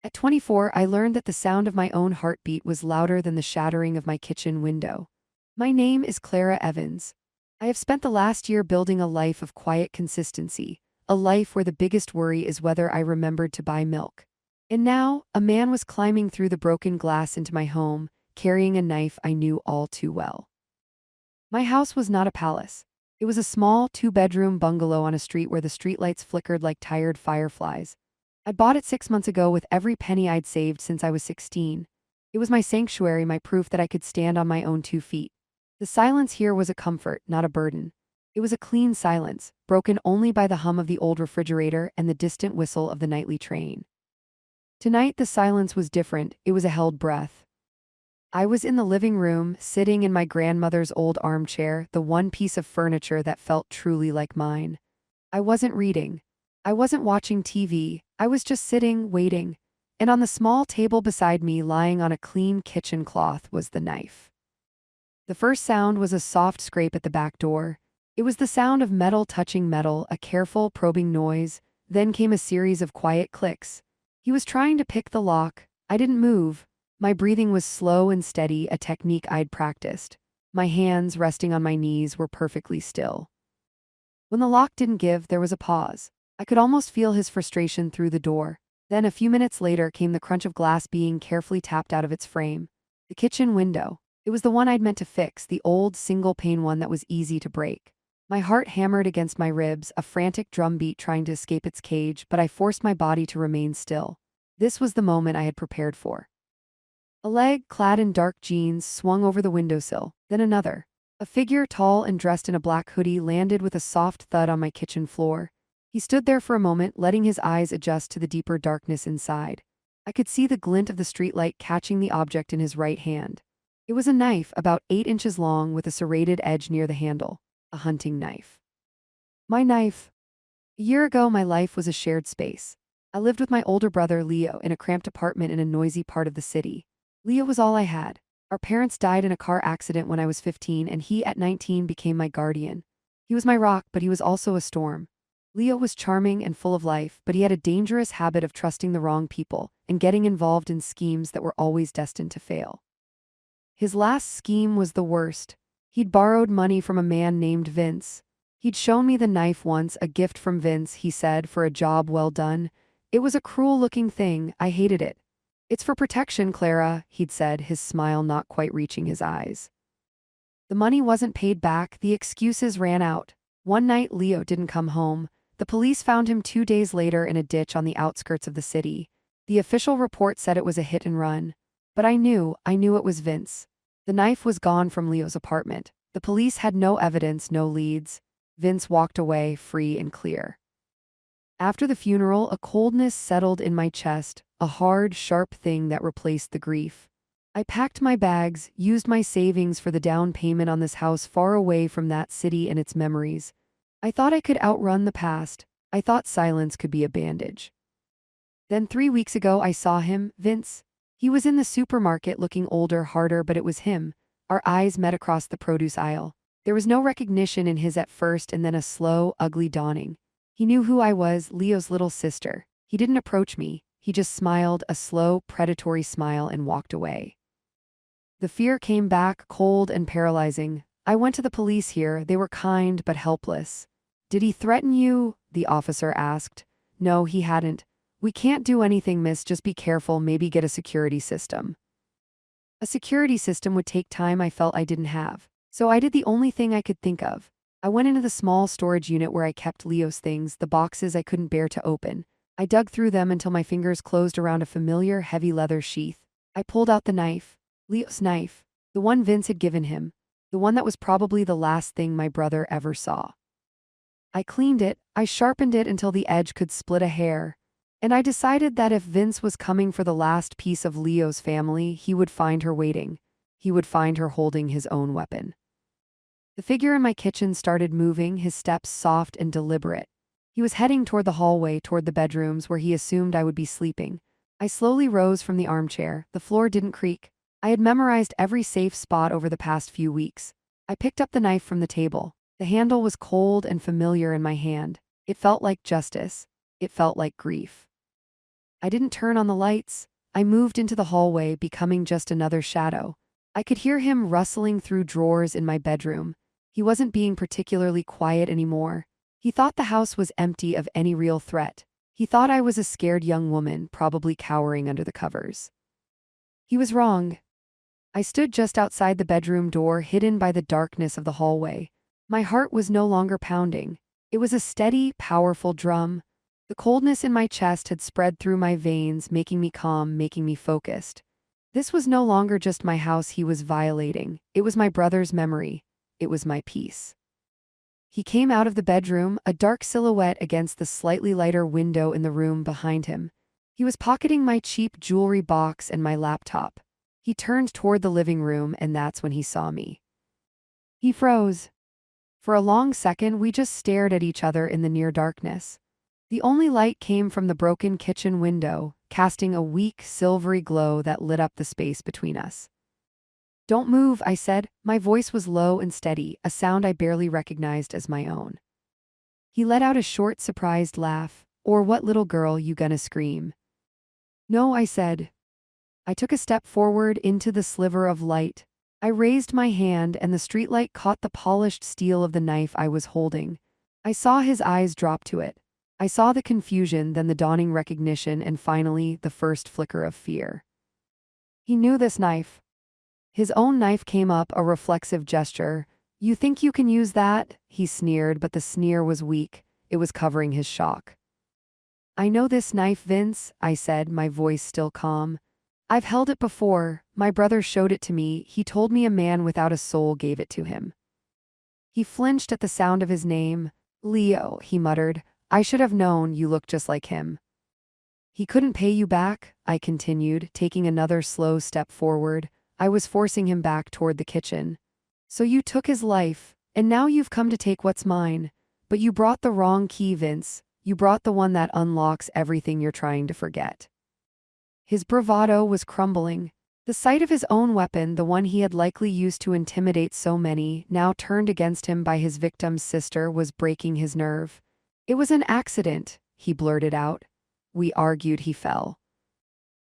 At 24, I learned that the sound of my own heartbeat was louder than the shattering of my kitchen window. My name is Clara Evans. I have spent the last year building a life of quiet consistency, a life where the biggest worry is whether I remembered to buy milk. And now, a man was climbing through the broken glass into my home, carrying a knife I knew all too well. My house was not a palace. It was a small, two-bedroom bungalow on a street where the streetlights flickered like tired fireflies. I bought it 6 months ago with every penny I'd saved since I was 16. It was my sanctuary, my proof that I could stand on my own 2 feet. The silence here was a comfort, not a burden. It was a clean silence, broken only by the hum of the old refrigerator and the distant whistle of the nightly train. Tonight the silence was different, it was a held breath. I was in the living room, sitting in my grandmother's old armchair, the one piece of furniture that felt truly like mine. I wasn't reading. I wasn't watching TV, I was just sitting, waiting. And on the small table beside me, lying on a clean kitchen cloth, was the knife. The first sound was a soft scrape at the back door. It was the sound of metal touching metal, a careful, probing noise. Then came a series of quiet clicks. He was trying to pick the lock. I didn't move. My breathing was slow and steady, a technique I'd practiced. My hands, resting on my knees, were perfectly still. When the lock didn't give, there was a pause. I could almost feel his frustration through the door. Then, a few minutes later, came the crunch of glass being carefully tapped out of its frame. The kitchen window. It was the one I'd meant to fix, the old, single-pane one that was easy to break. My heart hammered against my ribs, a frantic drumbeat trying to escape its cage, but I forced my body to remain still. This was the moment I had prepared for. A leg, clad in dark jeans, swung over the windowsill, then another. A figure, tall and dressed in a black hoodie, landed with a soft thud on my kitchen floor. He stood there for a moment, letting his eyes adjust to the deeper darkness inside. I could see the glint of the streetlight catching the object in his right hand. It was a knife, about 8 inches long, with a serrated edge near the handle. A hunting knife. My knife. A year ago, my life was a shared space. I lived with my older brother, Leo, in a cramped apartment in a noisy part of the city. Leo was all I had. Our parents died in a car accident when I was 15, and he, at 19, became my guardian. He was my rock, but he was also a storm. Leo was charming and full of life, but he had a dangerous habit of trusting the wrong people and getting involved in schemes that were always destined to fail. His last scheme was the worst. He'd borrowed money from a man named Vince. He'd shown me the knife once, a gift from Vince, he said, for a job well done. It was a cruel-looking thing. I hated it. "It's for protection, Clara," he'd said, his smile not quite reaching his eyes. The money wasn't paid back, the excuses ran out. One night, Leo didn't come home. The police found him 2 days later in a ditch on the outskirts of the city. The official report said it was a hit and run. But I knew it was Vince. The knife was gone from Leo's apartment. The police had no evidence, no leads. Vince walked away, free and clear. After the funeral, a coldness settled in my chest, a hard, sharp thing that replaced the grief. I packed my bags, used my savings for the down payment on this house far away from that city and its memories. I thought I could outrun the past. I thought silence could be a bandage. Then 3 weeks ago I saw him, Vince. He was in the supermarket looking older, harder, but it was him. Our eyes met across the produce aisle. There was no recognition in his at first, and then a slow, ugly dawning. He knew who I was, Leo's little sister. He didn't approach me. He just smiled, a slow, predatory smile, and walked away. The fear came back, cold and paralyzing. I went to the police here. They were kind but helpless. "Did he threaten you?" the officer asked. "No, he hadn't. We can't do anything, miss, just be careful, maybe get a security system." A security system would take time I felt I didn't have. So I did the only thing I could think of. I went into the small storage unit where I kept Leo's things, the boxes I couldn't bear to open. I dug through them until my fingers closed around a familiar, heavy leather sheath. I pulled out the knife. Leo's knife. The one Vince had given him. The one that was probably the last thing my brother ever saw. I cleaned it. I sharpened it until the edge could split a hair. And I decided that if Vince was coming for the last piece of Leo's family, he would find her waiting. He would find her holding his own weapon. The figure in my kitchen started moving, his steps soft and deliberate. He was heading toward the hallway, toward the bedrooms where he assumed I would be sleeping. I slowly rose from the armchair. The floor didn't creak. I had memorized every safe spot over the past few weeks. I picked up the knife from the table. The handle was cold and familiar in my hand. It felt like justice. It felt like grief. I didn't turn on the lights. I moved into the hallway, becoming just another shadow. I could hear him rustling through drawers in my bedroom. He wasn't being particularly quiet anymore. He thought the house was empty of any real threat. He thought I was a scared young woman, probably cowering under the covers. He was wrong. I stood just outside the bedroom door, hidden by the darkness of the hallway. My heart was no longer pounding. It was a steady, powerful drum. The coldness in my chest had spread through my veins, making me calm, making me focused. This was no longer just my house he was violating. It was my brother's memory. It was my peace. He came out of the bedroom, a dark silhouette against the slightly lighter window in the room behind him. He was pocketing my cheap jewelry box and my laptop. He turned toward the living room, and that's when he saw me. He froze. For a long second, we just stared at each other in the near darkness. The only light came from the broken kitchen window, casting a weak, silvery glow that lit up the space between us. "Don't move," I said. My voice was low and steady, a sound I barely recognized as my own. He let out a short, surprised laugh. "Or what, little girl, you gonna scream?" "No," I said. I took a step forward into the sliver of light. I raised my hand, and the streetlight caught the polished steel of the knife I was holding. I saw his eyes drop to it. I saw the confusion, then the dawning recognition, and finally, the first flicker of fear. He knew this knife. His own knife came up, a reflexive gesture. "You think you can use that?" he sneered, but the sneer was weak. It was covering his shock. "I know this knife, Vince," I said, my voice still calm. "I've held it before. My brother showed it to me. He told me a man without a soul gave it to him." He flinched at the sound of his name. "Leo," he muttered. "I should have known. You look just like him." "He couldn't pay you back," I continued, taking another slow step forward. I was forcing him back toward the kitchen. "So you took his life, and now you've come to take what's mine. But you brought the wrong key, Vince. You brought the one that unlocks everything you're trying to forget." His bravado was crumbling. The sight of his own weapon, the one he had likely used to intimidate so many, now turned against him by his victim's sister, was breaking his nerve. "It was an accident," he blurted out. "We argued, he fell."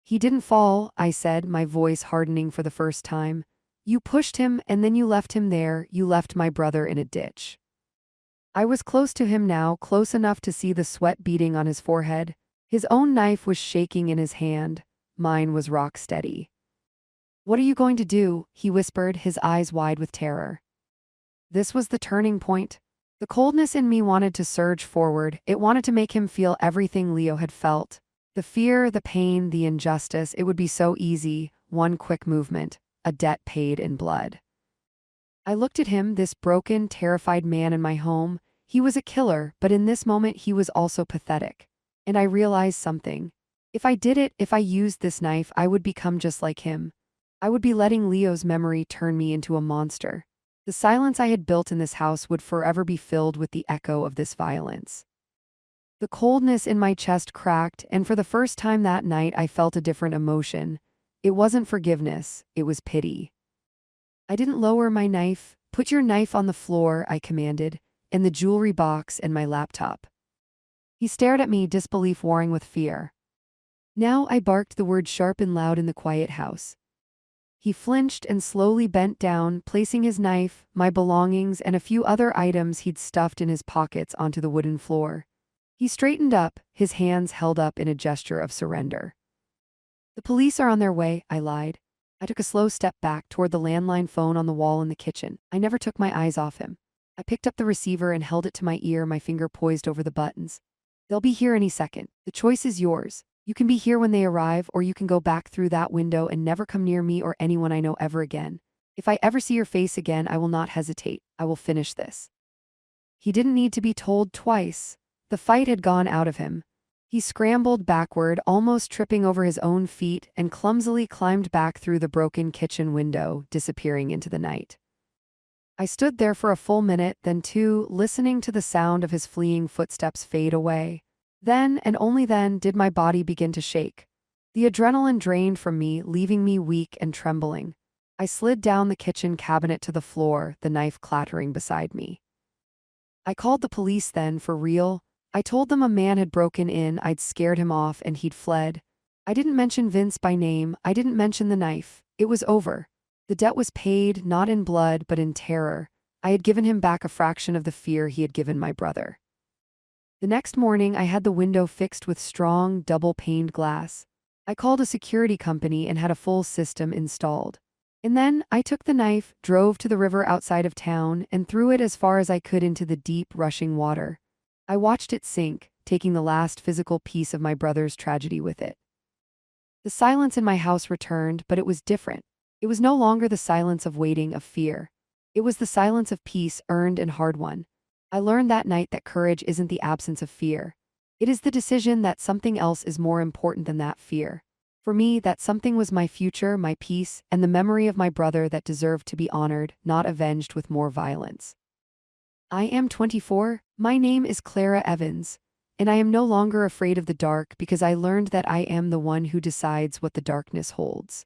"He didn't fall," I said, my voice hardening for the first time. "You pushed him, and then you left him there. You left my brother in a ditch." I was close to him now, close enough to see the sweat beading on his forehead. His own knife was shaking in his hand. Mine was rock steady. "What are you going to do?" he whispered, his eyes wide with terror. This was the turning point. The coldness in me wanted to surge forward. It wanted to make him feel everything Leo had felt. The fear, the pain, the injustice. It would be so easy. One quick movement. A debt paid in blood. I looked at him, this broken, terrified man in my home. He was a killer, but in this moment he was also pathetic. And I realized something. If I did it, if I used this knife, I would become just like him. I would be letting Leo's memory turn me into a monster. The silence I had built in this house would forever be filled with the echo of this violence. The coldness in my chest cracked, and for the first time that night I felt a different emotion. It wasn't forgiveness, it was pity. I didn't lower my knife. "Put your knife on the floor," I commanded, "and the jewelry box and my laptop." He stared at me, disbelief warring with fear. Now I barked the word sharp and loud in the quiet house. He flinched and slowly bent down, placing his knife, my belongings, and a few other items he'd stuffed in his pockets onto the wooden floor. He straightened up, his hands held up in a gesture of surrender. "The police are on their way," I lied. I took a slow step back toward the landline phone on the wall in the kitchen. I never took my eyes off him. I picked up the receiver and held it to my ear, my finger poised over the buttons. "They'll be here any second. The choice is yours. You can be here when they arrive, or you can go back through that window and never come near me or anyone I know ever again. If I ever see your face again, I will not hesitate. I will finish this." He didn't need to be told twice. The fight had gone out of him. He scrambled backward, almost tripping over his own feet, and clumsily climbed back through the broken kitchen window, disappearing into the night. I stood there for a full minute, then two, listening to the sound of his fleeing footsteps fade away. Then, and only then, did my body begin to shake. The adrenaline drained from me, leaving me weak and trembling. I slid down the kitchen cabinet to the floor, the knife clattering beside me. I called the police then, for real. I told them a man had broken in, I'd scared him off, and he'd fled. I didn't mention Vince by name, I didn't mention the knife. It was over. The debt was paid, not in blood, but in terror. I had given him back a fraction of the fear he had given my brother. The next morning, I had the window fixed with strong, double-paned glass. I called a security company and had a full system installed. And then, I took the knife, drove to the river outside of town, and threw it as far as I could into the deep, rushing water. I watched it sink, taking the last physical piece of my brother's tragedy with it. The silence in my house returned, but it was different. It was no longer the silence of waiting, of fear. It was the silence of peace, earned and hard-won. I learned that night that courage isn't the absence of fear. It is the decision that something else is more important than that fear. For me, that something was my future, my peace, and the memory of my brother that deserved to be honored, not avenged with more violence. I am 24, my name is Clara Evans, and I am no longer afraid of the dark because I learned that I am the one who decides what the darkness holds.